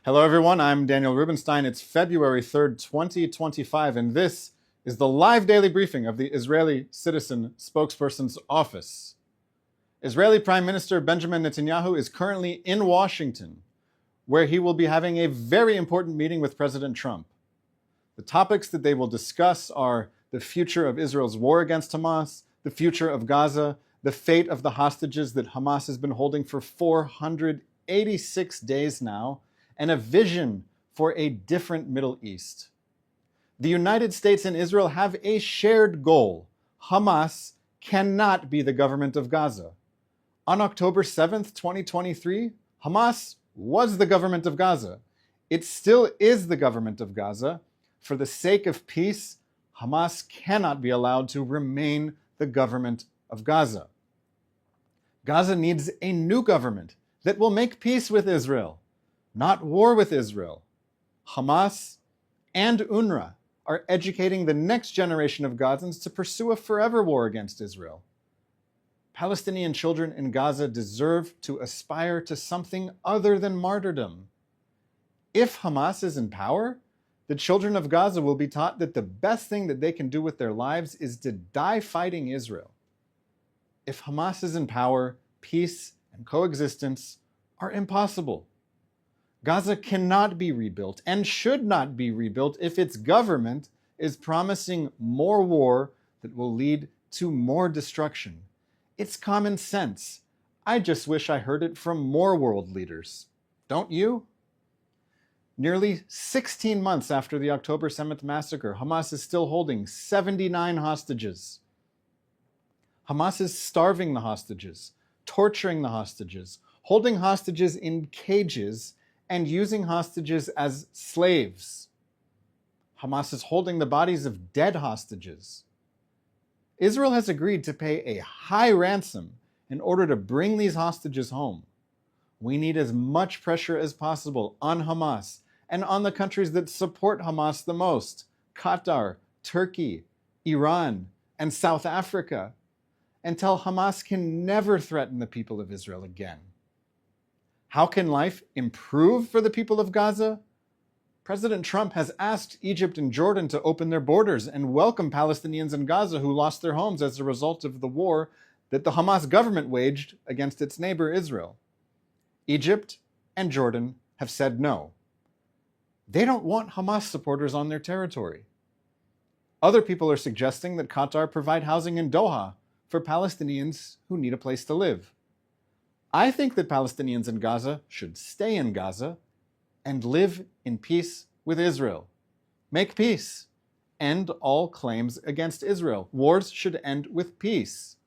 Hello everyone, I'm Daniel Rubenstein. It's February 3rd, 2025, and this is the live daily briefing of the Israeli Citizen Spokespersons Office. Israeli Prime Minister Benjamin Netanyahu is currently in Washington, where he will be having a very important meeting with President Trump. The topics that they will discuss are the future of Israel's war against Hamas, the future of Gaza, the fate of the hostages that Hamas has been holding for 486 days now, and a vision for a different Middle East. The United States and Israel have a shared goal. Hamas cannot be the government of Gaza. On October 7th, 2023, Hamas was the government of Gaza. It still is the government of Gaza. For the sake of peace, Hamas cannot be allowed to remain the government of Gaza. Gaza needs a new government that will make peace with Israel, not war with Israel. Hamas and UNRWA are educating the next generation of Gazans to pursue a forever war against Israel. Palestinian children in Gaza deserve to aspire to something other than martyrdom. If Hamas is in power, the children of Gaza will be taught that the best thing that they can do with their lives is to die fighting Israel. If Hamas is in power, peace and coexistence are impossible. Gaza cannot be rebuilt and should not be rebuilt if its government is promising more war that will lead to more destruction. It's common sense. I just wish I heard it from more world leaders. Don't you? Nearly 16 months after the October 7th massacre, Hamas is still holding 79 hostages. Hamas is starving the hostages, torturing the hostages, holding hostages in cages, and using hostages as slaves. Hamas is holding the bodies of dead hostages. Israel has agreed to pay a high ransom in order to bring these hostages home. We need as much pressure as possible on Hamas and on the countries that support Hamas the most: Qatar, Turkey, Iran, and South Africa, until Hamas can never threaten the people of Israel again. How can life improve for the people of Gaza? President Trump has asked Egypt and Jordan to open their borders and welcome Palestinians in Gaza who lost their homes as a result of the war that the Hamas government waged against its neighbor Israel. Egypt and Jordan have said no. They don't want Hamas supporters on their territory. Other people are suggesting that Qatar provide housing in Doha for Palestinians who need a place to live. I think that Palestinians in Gaza should stay in Gaza and live in peace with Israel. Make peace. End all claims against Israel. Wars should end with peace.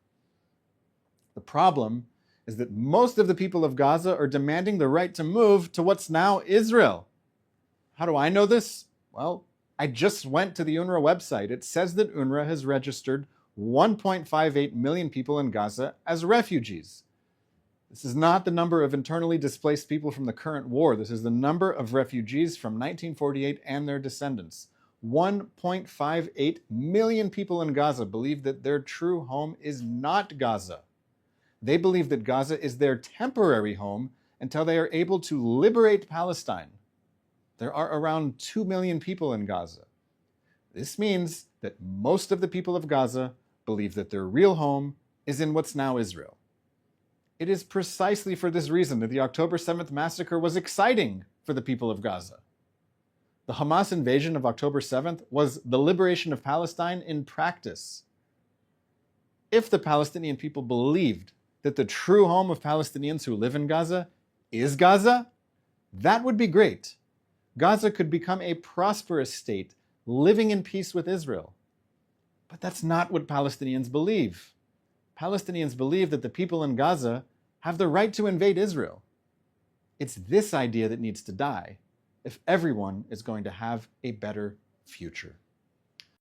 The problem is that most of the people of Gaza are demanding the right to move to what's now Israel. How do I know this? Well, I just went to the UNRWA website. It says that UNRWA has registered 1.58 million people in Gaza as refugees. This is not the number of internally displaced people from the current war. This is the number of refugees from 1948 and their descendants. 1.58 million people in Gaza believe that their true home is not Gaza. They believe that Gaza is their temporary home until they are able to liberate Palestine. There are around 2 million people in Gaza. This means that most of the people of Gaza believe that their real home is in what's now Israel. It is precisely for this reason that the October 7th massacre was exciting for the people of Gaza. The Hamas invasion of October 7th was the liberation of Palestine in practice. If the Palestinian people believed that the true home of Palestinians who live in Gaza is Gaza, that would be great. Gaza could become a prosperous state, living in peace with Israel. But that's not what Palestinians believe. Palestinians believe that the people in Gaza have the right to invade Israel. It's this idea that needs to die if everyone is going to have a better future.